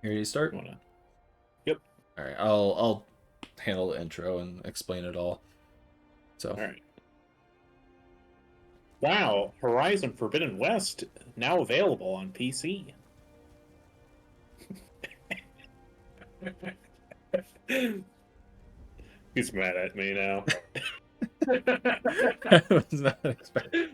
You ready to start? Yep. All right, I'll handle the intro and explain it all. So, All right. Wow, Horizon Forbidden West now available on PC. He's mad at me now. I was not expecting.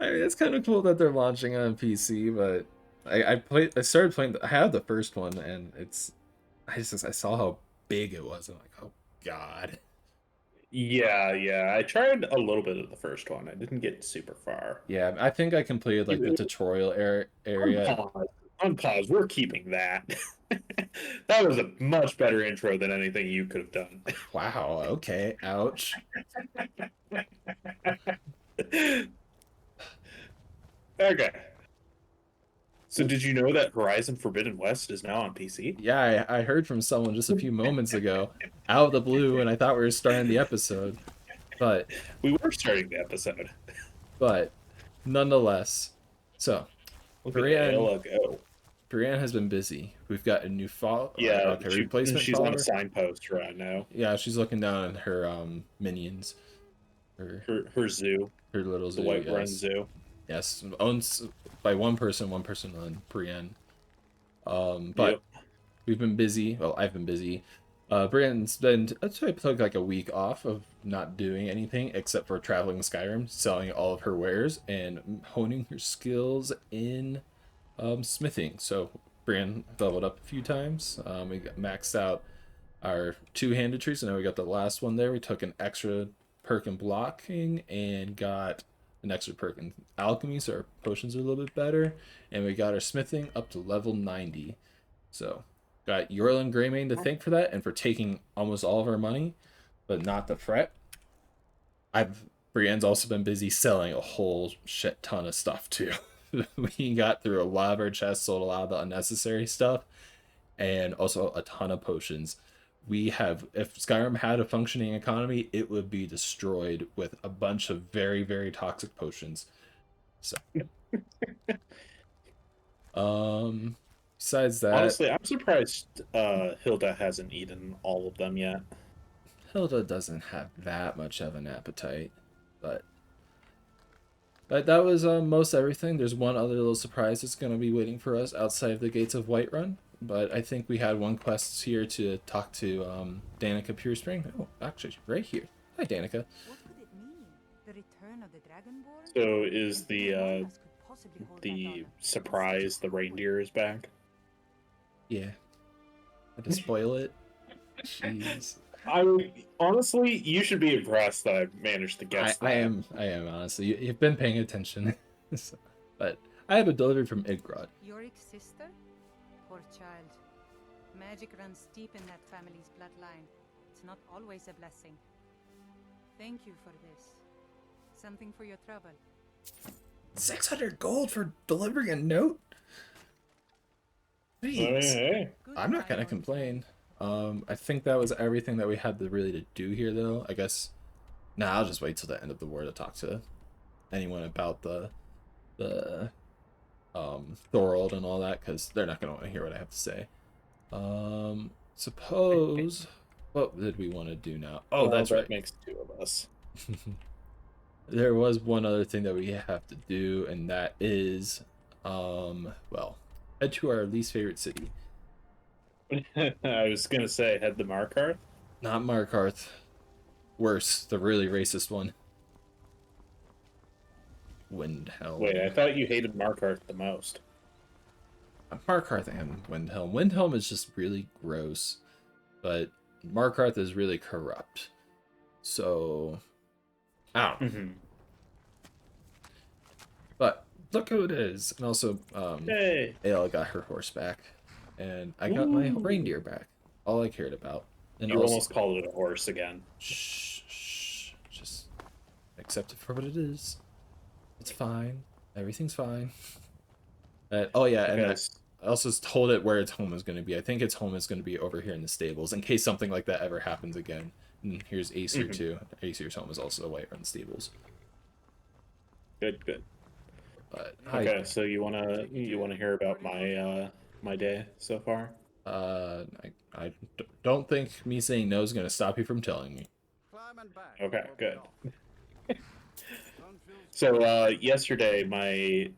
I mean, it's kind of cool that they're launching on PC, but I started playing. I had the first one, and I saw how big it was. I'm like, oh god. Yeah. I tried a little bit of the first one. I didn't get super far. Yeah, I think I completed like the tutorial area. Unpause. We're keeping that. That was a much better intro than anything you could have done. Wow. Okay. Ouch. Okay. So did you know that Horizon Forbidden West is now on PC? Yeah, I heard from someone just a few moments ago, out of the blue, and I thought we were starting the episode, but We were starting the episode. nonetheless. So, Look at Brienne, Ayla go. Brienne has been busy. We've got a new Yeah, replacement she's on a follower. signpost right now. Yeah, she's looking down at her minions, her Her zoo, her little the zoo. White Run Yes, Zoo. yes, owns by one person on Brienne. But Yep. we've been busy. Well, I've been busy. Brienne's been. I took like a week off of not doing anything except for traveling Skyrim, selling all of her wares, and honing her skills in smithing. So Brienne leveled up a few times. We got maxed out our two-handed trees, and then we got the last one there. We took an extra perk in blocking and got an extra perk in alchemy, so our potions are a little bit better. And we got our smithing up to level 90. So got Yorlin Greymane to thank for that and for taking almost all of our money, but not the fret. Brienne's also been busy selling a whole shit ton of stuff too. We got through a lot of our chests, sold a lot of the unnecessary stuff, and also a ton of potions. We have, if Skyrim had a functioning economy, it would be destroyed with a bunch of very, very toxic potions. So, besides that, Honestly, I'm surprised Hilda hasn't eaten all of them yet. Hilda doesn't have that much of an appetite, but that was most everything. There's one other little surprise that's going to be waiting for us outside of the gates of Whiterun, but I think we had one quest here to talk to Danica Purespring. Oh, actually, right here. Hi, Danica. What could it mean? The return of the Dragonborn? So is No one else could possibly hold that the honor. surprise the reindeer is back? Yeah. Had to spoil it. Jeez. Honestly, you should be impressed that I managed to guess that. I am honestly. You've been paying attention. So, but I have it delivered from Idgrod. Yorick's sister? Poor child. Magic runs deep in that family's bloodline. It's not always a blessing. Thank you for this. Something for your trouble. 600 gold for delivering a note? Jeez. Hey. I'm not gonna complain. I think that was everything that we had really to do here, though. I guess. Nah, I'll just wait till the end of the war to talk to anyone about the Thorold and all that, because they're not gonna want to hear what I have to say. Suppose. What did we want to do now? Oh, Well, that's that right. makes two of us. There was one other thing that we have to do, and that is, well, head to our least favorite city. I was gonna say head to Markarth. Not Markarth. Worse, the really racist one. Windhelm. Wait, I thought you hated Markarth the most. Markarth and Windhelm. Windhelm is just really gross, but Markarth is really corrupt. So, I don't know. Mm-hmm. But look who it is. And also, Hey, Ayla got her horse back, and I got my reindeer back. All I cared about. And you also, almost called it a horse again. shh, just accept it for what it is. It's fine. Everything's fine. Oh yeah, and Because I also told it where its home is going to be. I think its home is going to be over here in the stables, in case something like that ever happens again. And here's Aesir too. Aesir's home is also the Whiterun stables. good. But Hi. Okay, so you wanna hear about my day so far? Don't think me saying no is going to stop you from telling me. Okay, good. So yesterday my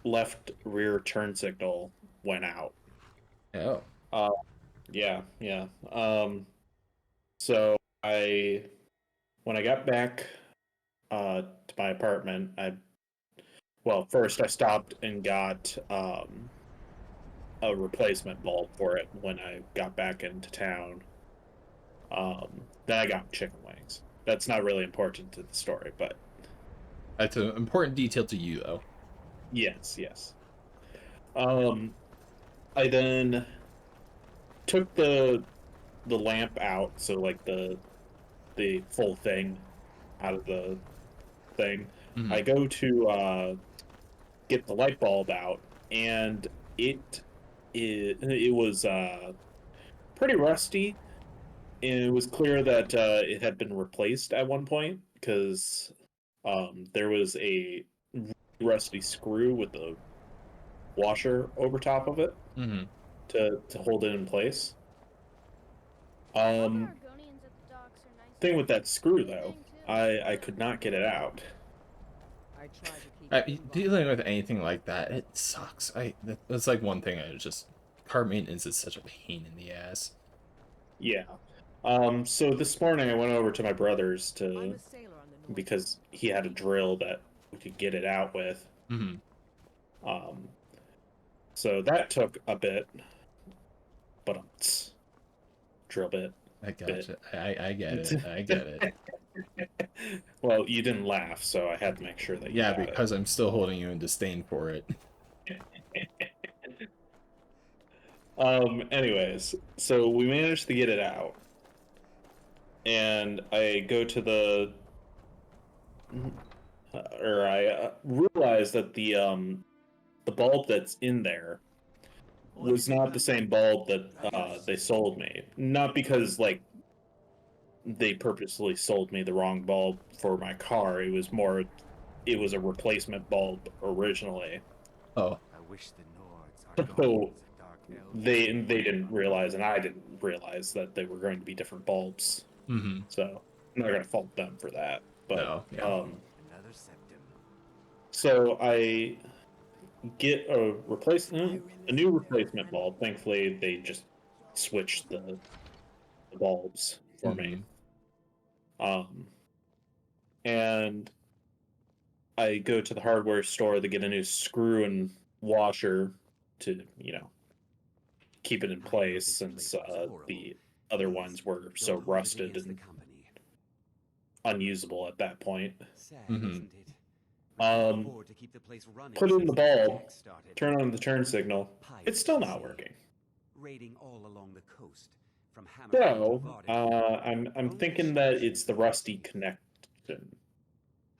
left rear turn signal went out. Oh. Uh yeah, yeah. So I when I got back to my apartment, first I stopped and got a replacement bulb for it when I got back into town. Then I got chicken wings. That's not really important to the story, but That's an important detail to you, though. yes, yes. Um, I then took the lamp out, so like the full thing out of the thing. Hmm. I go to get the light bulb out, and it was pretty rusty, and it was clear that it had been replaced at one point because there was a really rusty screw with a washer over top of it Hmm. to hold it in place. All the Um, Argonians at the docks are nice. thing with that screw They though, bang too. I could not get it out. I try to keep it involved. Dealing with anything like that, it sucks. That's like one thing I just car maintenance is such a pain in the ass. Yeah. So this morning I went over to my brother's I'm to a sailor on the North because Coast. he had a drill that we could get it out with. Hmm. Um, so that took a bit, but drill bit. I gotcha. I get it. I get it. Well, you didn't laugh, so I had to make sure that you Yeah, got it. because I'm still holding you in disdain for it. Anyways, so we managed to get it out, and I go to or I realized that the bulb that's in there was not the same bulb that they sold me. Not because like they purposely sold me the wrong bulb for my car. It was a replacement bulb originally. Oh. I wish the Nords are So going dark elves. they didn't realize, and I didn't realize that they were going to be different bulbs. Hmm. So I'm not gonna fault them for that. But No. Yeah. Another septum. so I get a new replacement bulb. Thankfully, they just switched the bulbs for me. Hmm. Um, and I go to the hardware store to get a new screw and washer to, keep it in place since the other ones were so rusted and unusable at that point. Sad, Mhm. isn't it? Um, Afford to keep the place running Put in since the bulb, attack started. turn on the turn signal. It's still not working. Raiding all along the coast, from Hammerfell So to Varden. I'm thinking that it's the rusty connection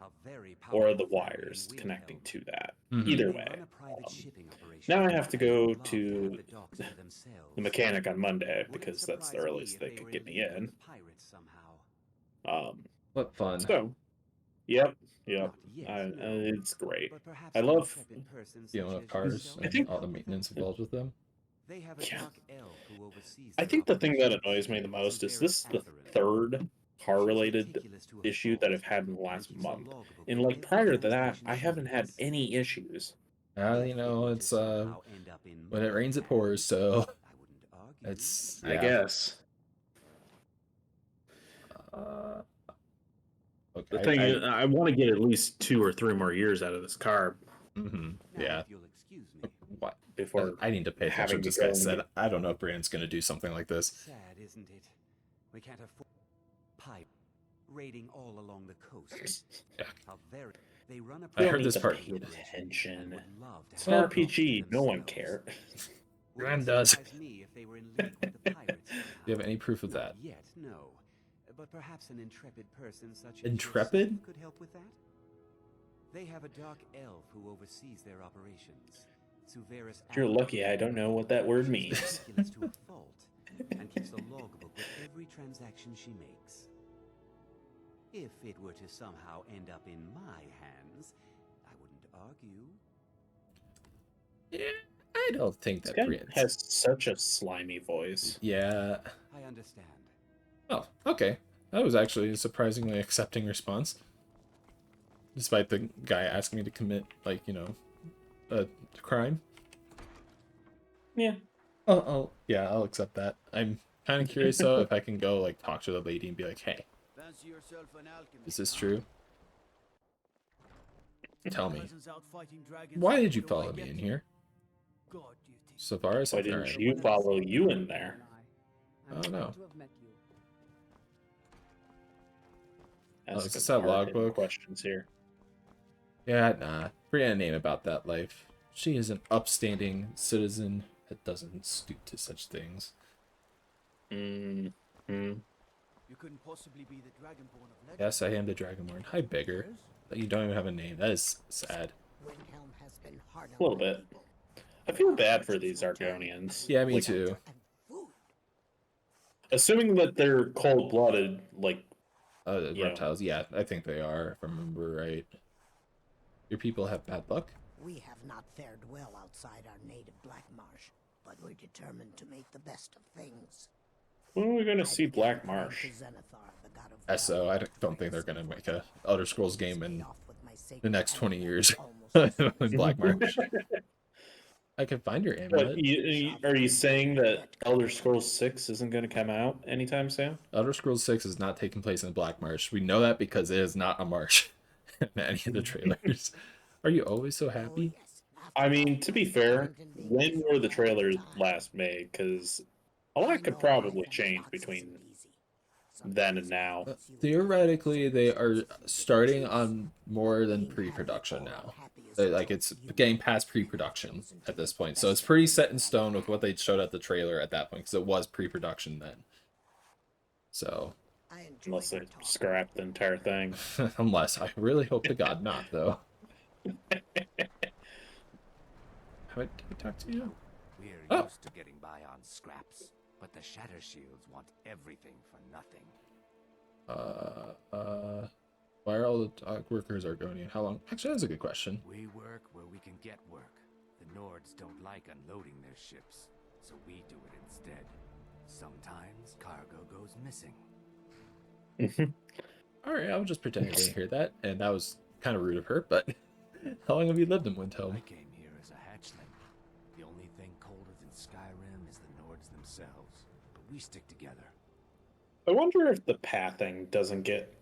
A very or the powerful wires family in connecting Windhelm. to that. Mhm. Either They way. run a private Um, shipping operation now I have to and go would love to have the docks to themselves. the mechanic on Monday Wouldn't because that's the surprise me earliest if they they could were get me league with in. the pirates somehow. What fun. So, yep. Not yet, no. It's great. But perhaps I an love intrepid person Dealing such with as cars yourself I and think could all the help with maintenance that. involved with them. They have a Yeah. dark elf who oversees I their think the thing that operations. annoys me the most is Suveris this is the Atherin. third car She's related meticulous to a issue that fault I've had in the and last keeps a month. logbook And of like every prior to that, transaction I she haven't had makes. any issues. If You it know, were to it's somehow end up in when it my rains, it hands, pours. So I wouldn't argue. it's I yeah. guess. Uh, The okay. thing is, I want to get at least 2 or 3 more years out of this car Mhm. Now, Yeah. if you'll excuse me. What? before I need to pay attention having to to this go guy and said. get. I don't know if Brandon's gonna do something like this. Sad, isn't it? We can't afford pipe raiding all along the coast. Yeah. How very they run a I heard don't need this to part. pay attention. and would love to It's have an the docks to RPG. No one themselves. cares. Wouldn't Graham does. surprise me if they were in league with the pirates Do you somehow. have any proof of Not that? yet, no. But perhaps an intrepid person such as Intrepid? yourself could help with that. They have a dark elf who oversees their operations. Suveris You're Atherin. lucky I don't know what that word She's means. meticulous to a fault and keeps a logbook with every transaction she makes. If it were to somehow end up in my hands, I wouldn't argue. Yeah, I don't think This that guy Brienne's. has such a slimy voice. Yeah. I understand. Oh, okay. That was actually a surprisingly accepting response. Despite the guy asking me to commit, like, you know, a crime. Yeah. Yeah, I'll accept that. I'm kind of curious, though, if I can go, like, talk to the lady and be like, hey, Fancy yourself an alchemist, is this huh? true? Tell me. Cousins out fighting dragons. Why did you What do I follow me get? in here? God, do you think? So far as Why all didn't right. you follow you in there? I don't know. To have met you. Ask is this some that hard-hitting logbook? questions here. Yeah, nah. Brienne ain't about that life. She is an upstanding citizen that doesn't stoop to such things. Mm-hmm. You couldn't possibly be the dragonborn of legend. Yes, I am the Dragonborn. Hi, beggar. You don't even have a name. That is sad. A little bit. I feel bad for these Argonians. Yeah, me Like, too. assuming that they're cold-blooded, like, you know. Reptiles, yeah, I think they are, if I remember right. Your people have bad luck? We have not fared well outside our native Black Marsh, but we're determined to make the best of things. When are we going to see Black Marsh? So I don't think they're gonna make a Elder Scrolls game in the next 20 years in Black Marsh. I can find your But amulet. are you saying that Elder Scrolls 6 isn't going to come out anytime soon? Elder Scrolls 6 is not taking place in Black Marsh. We know that because it is not a marsh in any of the trailers. Are you always so happy? I mean, to be fair, when were the trailers last made? Because a lot could probably change between then and now. Theoretically, they are starting on more than pre-production now. Like, it's getting past pre-production at this point. So it's pretty set in stone with what they showed at the trailer at that point, because it was pre-production then. So... Unless they scrap the entire thing. Unless. I really hope to God not, though. Did we talk to you? We're used to getting by on scraps, but the Shatter Shields want everything for nothing. Why are all the dog workers Argonian? How long? Actually, that's a good question. We work where we can get work. The Nords don't like unloading their ships, so we do it instead. Sometimes cargo goes missing. Alright, I was just pretending I didn't hear that, and that was kind of rude of her, but how long have you lived in Windhelm? I came here as a hatchling. The only thing colder than Skyrim is the Nords themselves, but we stick together. I wonder if the pathing doesn't get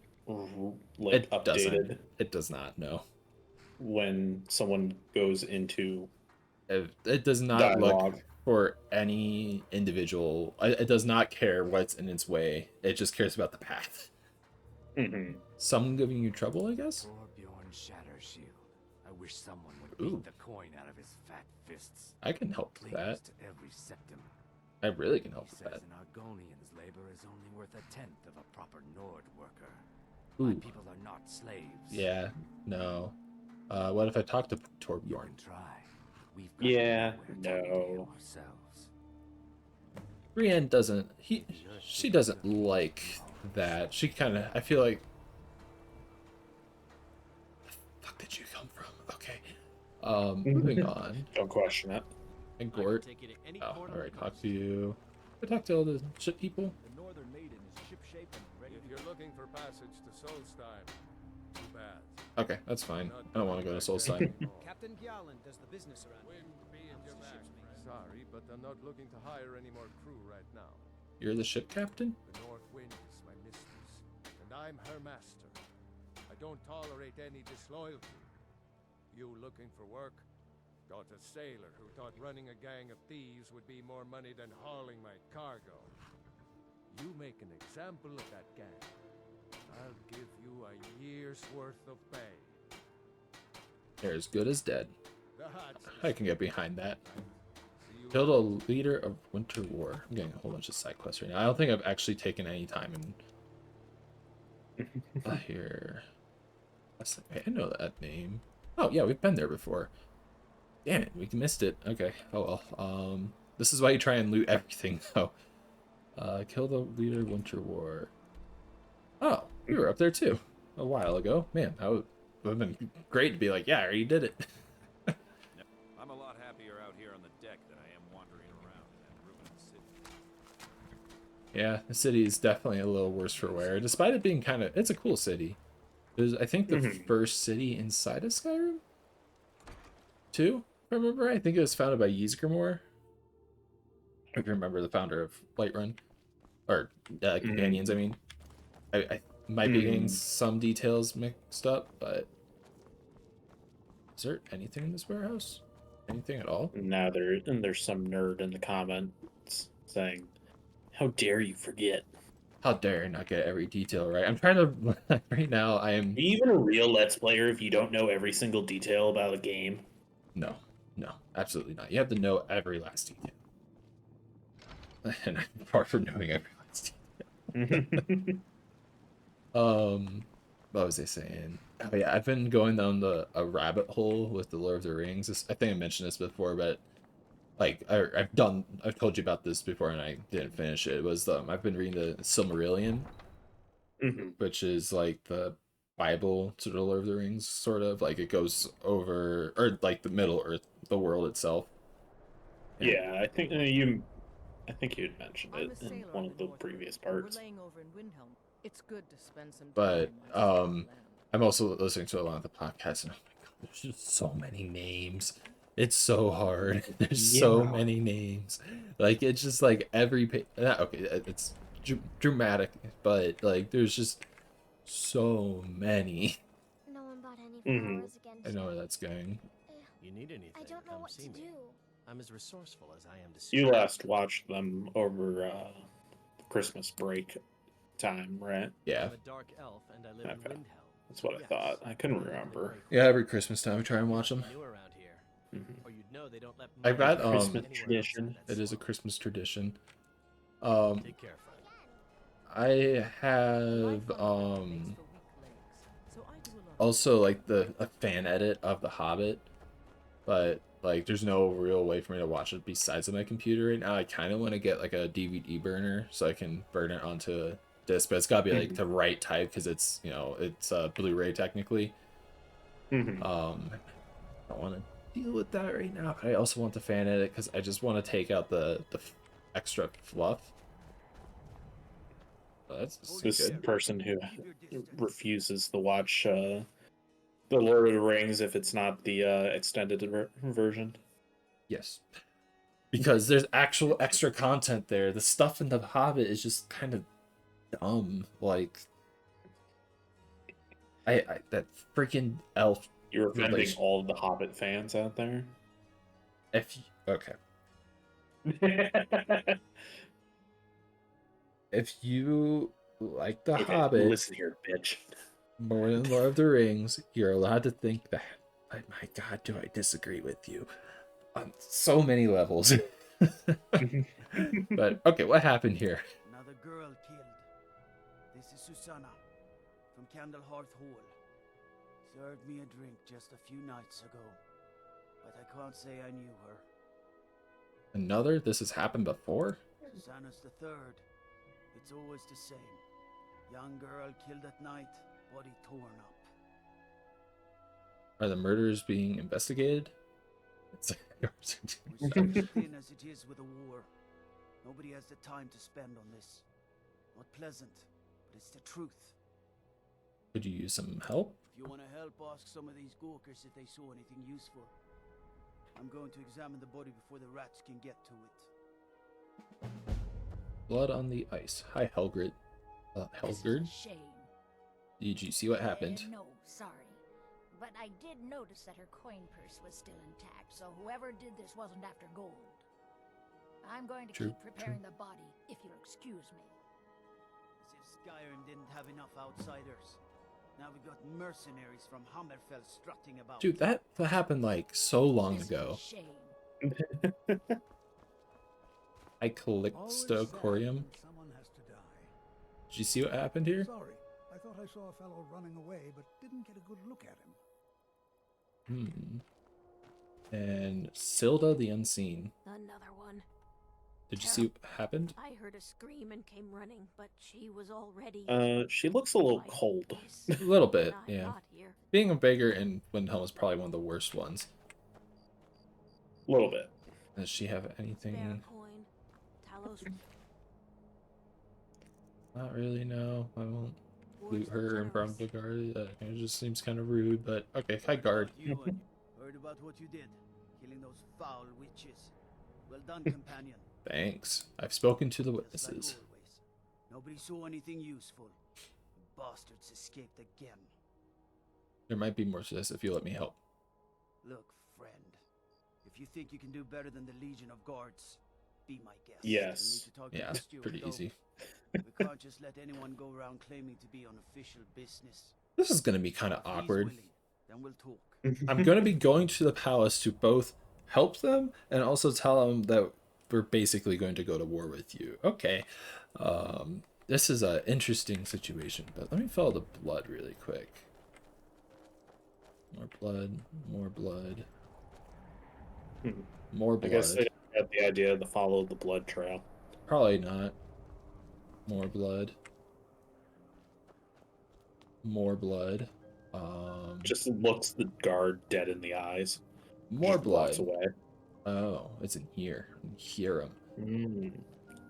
like It updated. doesn't. It does not, no. When someone goes into It does not dialogue. look for any individual. It does not care what's in its way. It just cares about the path. Mm-hmm. Some giving you trouble, I guess? Poor Bjorn's Shatter Shield. I wish someone would Ooh. beat the coin out of his fat fists. I can help with Cleaves that. to every septum. I really can help He with says that. an Argonian's labor is only worth a tenth of a proper Nord worker. Ooh. My people are not slaves. Yeah, no. What if I talk to You Torbjorn? can try. We've got Yeah, nowhere to no. do ourselves. Brienne doesn't. She doesn't like that. She kind of. I feel like. The fuck did you come from? Okay. Moving on. Don't question it. And Gort. Oh, alright. Talk to you. I talk to all the ship people. The Northern Maiden is shipshape and ready. If you're looking for passage to Solstein, too bad. Okay, that's fine. I don't want to go to Solstein. Captain Gjallan does the business around here. Wind be at your back. Sorry, but I'm not looking to hire any more crew right now. You're the ship captain? The North Wind is my mistress, and I'm her master. I don't tolerate any disloyalty. You looking for work? Got a sailor who thought running a gang of thieves would be more money than hauling my cargo. You make an example of that gang. I'll give you a year's worth of pay. They're as good as dead. That's I can get behind that. See you Killed a leader of Winter War. I'm getting a whole bunch of side quests right now. I don't think I've actually taken any time in here. I know that name. Oh yeah, we've been there before. Damn it, we missed it. Okay. Oh well. This is why you try and loot everything though. Kill the leader of Winter War. Oh, we were up there too a while ago. Man, that would have been great to be like, yeah, I already did it. I'm a lot happier out here on the deck than I am wandering around in that ruined city. Yeah, the city is definitely a little worse for wear, despite it being kind of... It's a cool city. It was, I think, the first city inside of Skyrim? Too, if I remember right. I think it was founded by Ysgramor. I can remember the founder of Whiterun. Or Companions, I mean. I might be getting some details mixed up, but... Is there anything in this warehouse? Anything at all? Now there's some nerd in the comments saying, "How dare you forget?" How dare I not get every detail right? I'm trying to... Right now, I am... Are you even a real Let's Player if you don't know every single detail about a game? No. No, absolutely not. You have to know every last detail. And I'm far from knowing every last detail. What was I saying? Oh yeah, I've been going down a rabbit hole with the Lord of the Rings. I think I mentioned this before, but like I've told you about this before and I didn't finish it. It was I've been reading the Silmarillion, which is like the Bible to the Lord of the Rings, sort of like it goes over or like the Middle Earth, the world itself. Yeah, I think you had mentioned it in one of the previous parts. We're laying over in Windhelm. It's good to spend some But time I'm also listening to a lot of the podcasts, and oh my god, there's just so many names. It's so hard. There's so many names. Like it's just like every okay, it's dramatic, but like there's just so many. No one bought any flowers again I know where that's going. You need anything? I don't know come what see to me. do. I'm as resourceful as I am to. You last watched them over Christmas break time, right? Yeah. I'm a dark elf and I live in Windhelm. That's what I thought. I couldn't remember. Yeah, every Christmas time we try and watch them. Or you'd know they don't let I got Christmas tradition. It is a Christmas tradition. Take care, friend. I have also like a fan edit of The Hobbit, but like there's no real way for me to watch it besides on my computer right now. I kind of want to get like a DVD burner so I can burn it onto a disc, but it's gotta be like the right type because it's it's Blu-ray technically. I don't want to deal with that right now, but I also want the fan edit because I just want to take out the extra fluff. That's this person who refuses to watch the Lord of the Rings if it's not the extended version. Yes, because there's actual extra content there. The stuff in The Hobbit is just kind of dumb. Like, I that freaking elf. You're offending all of the Hobbit fans out there. Okay. If you like The Hobbit, listen here, bitch. More than Lord of the Rings, you're allowed to think that. But my God, do I disagree with you on so many levels. But okay, what happened here? Another girl killed. This is Susanna from Candlehearth Hall. Served me a drink just a few nights ago, but I can't say I knew her. Another? This has happened before? Susanna's the third. It's always the same. Young girl killed at night, body torn up. Are the murders being investigated? It's We're such a thin as it is with a war. Nobody has the time to spend on this. Not pleasant, but it's the truth. Could you use some help? If you want to help, ask some of these Gawkers if they saw anything useful. I'm going to examine the body before the rats can get to it. Blood on the ice. Hi, Helgrid. Helgrid? Shame. Did you see what happened? No, sorry. But I did notice that her coin purse was still intact, so whoever did this wasn't after gold. I'm going to keep preparing the body, if you'll excuse me. As if Skyrim didn't have enough outsiders. Now we got mercenaries from Hammerfell strutting about. Dude, that happened like so long ago. I clicked Stocorium. Someone has to die. Did you see what happened here? Sorry, I thought I saw a fellow running away, but didn't get a good look at him. And Silda the Unseen. Another one. Did you see what happened? I heard a scream and came running, but she was already... She looks a little cold. A little bit, yeah. Being a beggar in Windhelm is probably one of the worst ones. A little bit. Does she have anything? Coin. Talos. Not really, no. I won't loot her in front of the guard. It just seems kind of rude, but okay. Hi, guard. Heard about what you did, killing those foul witches. Well done, companion. Thanks. I've spoken to the witnesses. Just like always, nobody saw anything useful. The bastards escaped again. There might be more to this if you let me help. Look, friend. If you think you can do better than the Legion of Guards, be my guest. Yes. Yeah, it's pretty easy. We can't just let anyone go around claiming to be on official business. This is going to be kind of awkward. Willing, then we'll talk. I'm going to be going to the palace to both help them and also tell them that we're basically going to go to war with you. Okay. This is an interesting situation, but let me follow the blood really quick. More blood, more blood. More blood. I guess they got the idea to follow the blood trail. Probably not. More blood. More blood. Just looks the guard dead in the eyes. More just blood. Walks away. Oh, it's in here. I can hear him. Mm.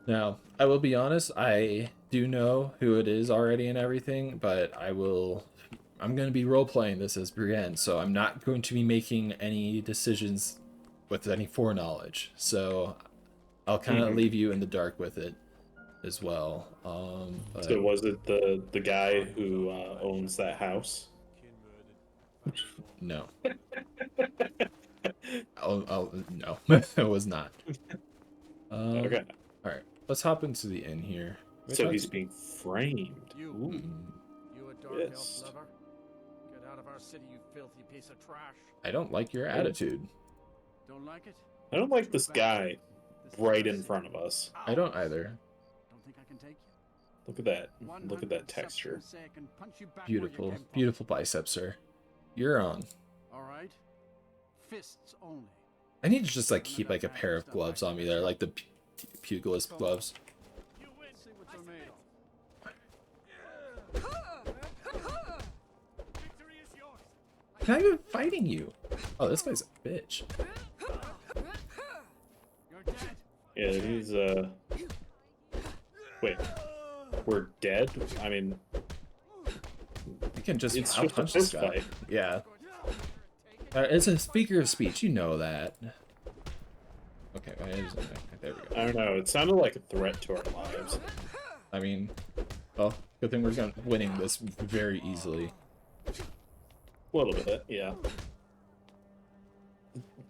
Now, I will be honest, I do know who it is already and everything, but I'm going to be role-playing this as Brienne, so I'm not going to be making any decisions with any foreknowledge. So I'll kind of leave you in the dark with it as well. But... So was it the guy who owns that house? No. No, it was not. Okay. All right, let's hop into the inn here. So he's being framed. You a dark Yes. elf lover? Get out of our city, you filthy piece of trash. I don't like your attitude. Don't like it? I don't like this guy right in front of us. I don't either. Don't think I can take you? Look at that. Look at that texture. Beautiful, beautiful biceps, sir. You're on. All right. Fists only. I need to just like keep like a pair of gloves on me there, like the pugilist gloves. You win. See what they're made of. Victory is yours. I'm not even fighting you. Oh, this guy's a bitch. You're dead. Yeah, he's Wait. We're dead? I mean, You can just it's I'll just a punch this fist guy. fight. Yeah. It's a figure of speech. You know that. Okay, there we go. I don't know. It sounded like a threat to our lives. I mean, well, good thing we're winning this very easily. A little bit, yeah.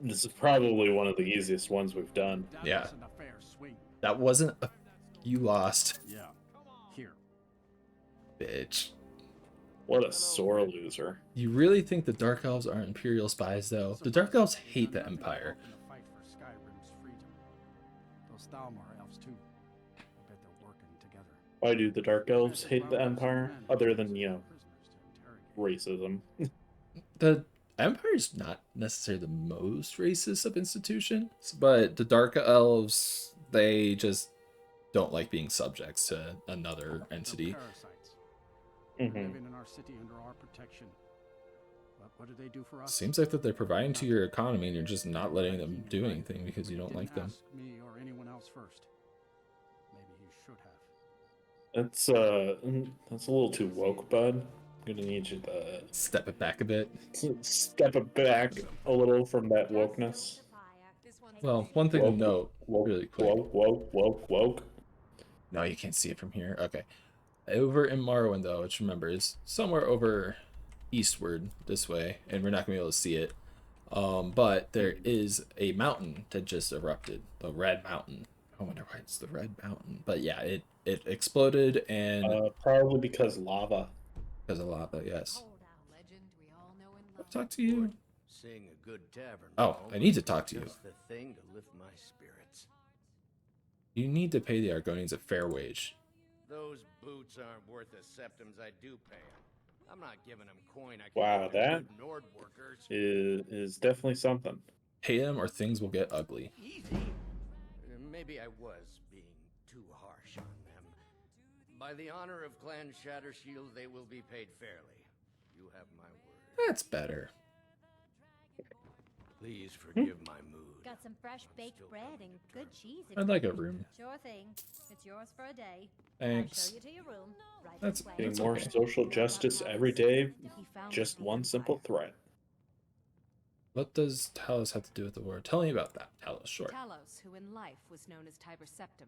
This is probably one of the easiest ones we've done. Yeah. That wasn't a... You lost. Yeah. Here. Bitch. What a sore loser. You really think the Dark Elves aren't Imperial spies, though? The Dark Elves hate the Empire. Fight for Skyrim's freedom. Those Thalmor elves too. I bet they're working together. Why do the Dark Elves hate the Empire? Other than, you know, racism. The Empire's not necessarily the most racist of institutions, but the Dark Elves, they just don't like being subjects to another entity. Living in our city under our protection. But what do they do for us? Seems like that they're providing to your economy and you're just not letting them do anything because you don't like them. Ask me or anyone else first. Maybe he should have. That's a little too woke, bud. I'm gonna need you to step it back a bit. Step it back a little from that wokeness. Well, one thing to note, really quick. Woke. No, you can't see it from here. Okay. Over in Morrowind, though, which remember is somewhere over eastward this way, and we're not gonna be able to see it. But there is a mountain that just erupted, the Red Mountain. I wonder why it's the Red Mountain, but yeah, it exploded and probably because lava. Because of lava, yes. Talk to you. Seeing a good tavern. Oh, I need to talk to you. Just the thing to lift my spirits. You need to pay the Argonians a fair wage. Those boots aren't worth the septims I do pay 'em. I'm not giving them coin. I can Wow, give that good Nord workers. is definitely something. Pay them or things will get ugly. Maybe I was being too harsh on them. By the honor of Clan Shattershield, they will be paid fairly. You have my word. That's better. Please forgive my mood. got some fresh baked bread and good cheese. I'd like a room. Sure thing. It's yours for a day. Thanks. I'll show you to your room. Right That's this way. Getting more social justice every day. Just one simple threat. What does Talos have to do with the war? Tell me about that, Talos, short. Talos, who in life was known as Tiber Septim,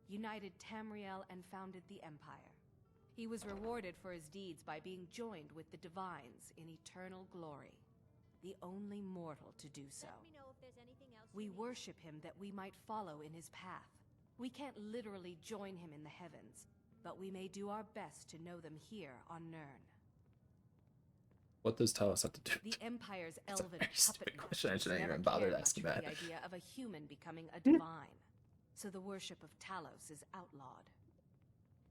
united Tamriel and founded the Empire. He was rewarded for his deeds by being joined with the Divines in eternal glory, the only mortal to do so. We worship him that we might follow in his path. We can't literally join him in the heavens, but we may do our best to know them here on Nirn. What does Talos have to do? The Empire's elven puppet question. I shouldn't never even bother cared much asking for that. the idea of a human becoming a divine, so the worship of Talos is outlawed.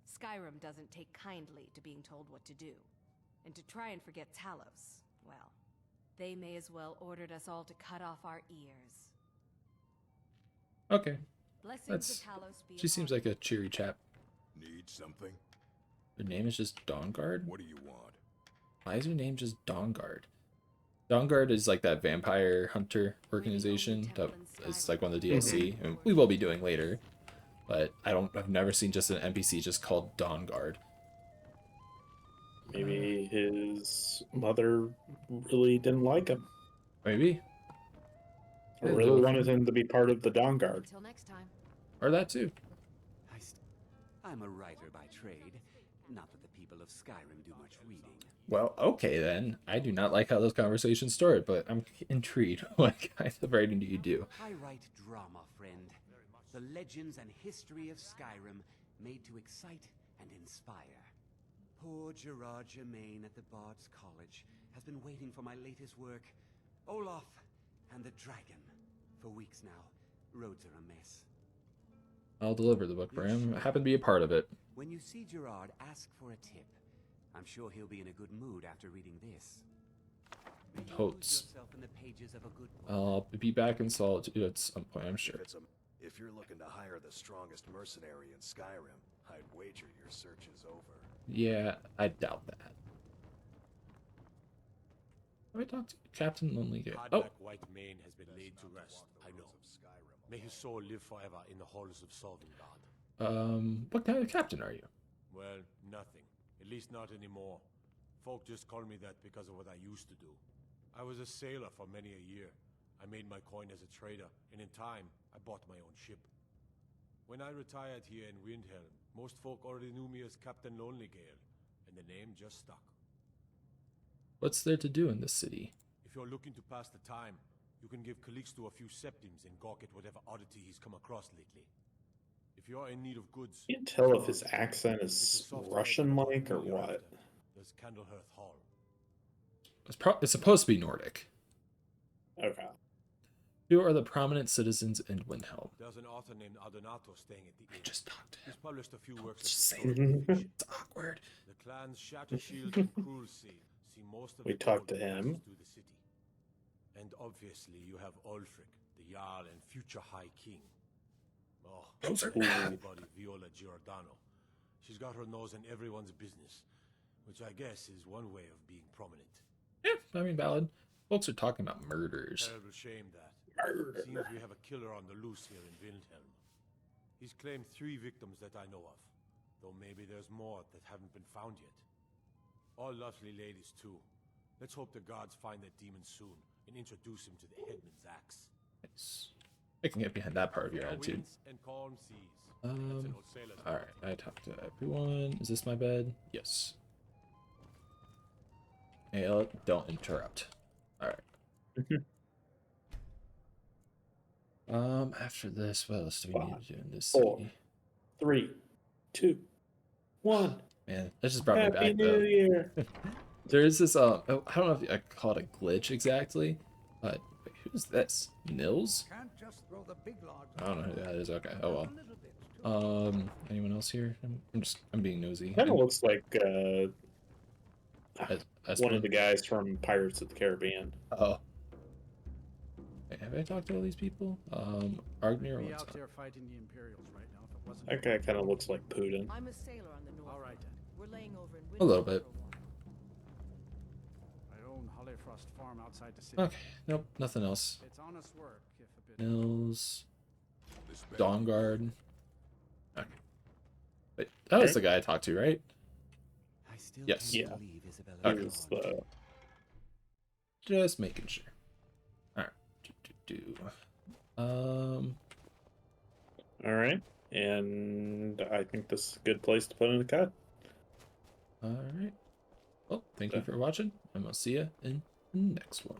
Skyrim doesn't take kindly to being told what to do, and to try and forget Talos, well, they may as well ordered us all to cut off our ears. Okay. Blessings of Talos be She seems like a cheery chap. Need something? Her name is just Dawnguard? What do you want? Why is her name just Dawnguard? Dawnguard is like that vampire hunter organization that is like one of the DLC, and we will be doing later. But I've never seen just an NPC just called Dawnguard. Maybe his mother really didn't like him. Maybe. Or really wanted him to be part of the Dawn Guard. Until next time. Or that too. I'm a writer by trade. Not that the people of Skyrim do much reading. Well, okay then. I do not like how those conversations start, but I'm intrigued. What kind of writing do you do? I write drama, friend. The legends and history of Skyrim made to excite and inspire. Poor Gerard Germain at the Bard's College has been waiting for my latest work, Olaf and the Dragon, for weeks now. Roads are a mess. I'll deliver the book, Bram. I happen to be a part of it. When you see Gerard, ask for a tip. I'm sure he'll be in a good mood after reading this. Totes. Yourself in the pages of a good book. I'll be back in Solitude at some point, I'm sure. If you're looking to hire the strongest mercenary in Skyrim, I'd wager your search is over. Yeah, I doubt that. Have I talked to Captain Lonely Gate? Oh! White Mane has been laid to rest, I know. May his soul live forever in the halls of Sovngarde. What kind of captain are you? Well, nothing. At least not anymore. Folk just call me that because of what I used to do. I was a sailor for many a year. I made my coin as a trader, and in time, I bought my own ship. When I retired here in Windhelm, most folk already knew me as Captain Lonelygale, and the name just stuck. What's there to do in this city? If you're looking to pass the time, you can give Calixto a few septims and gawk at whatever oddity he's come across lately. If you're in need of goods... You can tell if his accent is Russian-like or what. There's Candlehearth Hall. It's supposed to be Nordic. Okay. Who are the prominent citizens in Windhelm? There's an author named Adonato staying at the inn. I just talked to him. He's published a few works of Just historical fiction. It's awkward. The clans Shattershield and Cruelseed see most of We the talked to gold that him. passes through the city. And obviously you have Ulfric, the Jarl and future High King. Oh, Those are everybody Viola Giordano. She's got her nose in everyone's business, which I guess is one way of being prominent. Yeah, I mean, valid. Folks are talking about murders. Terrible shame that. Murder. Seems we have a killer on the loose here in Windhelm. He's claimed 3 victims that I know of, though maybe there's more that haven't been found yet. All lovely ladies too. Let's hope the gods find that demon soon and introduce him to the headman's axe. Nice. I can get behind that part of your attitude. And calm seas. Alright, I talked to everyone. Is this my bed? Yes. Hey, don't interrupt. Alright. After this, what else do we need to do in this 4, city? 3, 2, 1. Man, that just brought me Happy back New though. Year. There is this, I don't know if I call it a glitch exactly, but wait, who's this? Nils? Can't just throw the big logs. I don't know who that is. Okay. Oh well. Anyone else here? I'm being nosy. Kind of looks like As one of the guys from Pirates of the Caribbean. Oh. Wait, have I talked to all these people? Argnir, Be what's out up? there fighting the Imperials right now if it wasn't. That guy kind of looks like Putin. I'm a sailor on the North. All right then. We're laying over in A little bit. I own crust farm outside the city. Okay, nope, nothing else. It's honest work, if a bit. Mills, Dawn Guard. Okay. Wait, that was the guy I talked to, right? I still Yes. can't Yeah. believe Isabella Okay. Here's the Just making sure. All right. all right, and I think this is a good place to put in the cut. All right. Well, thank you for watching, and we'll see you in the next one.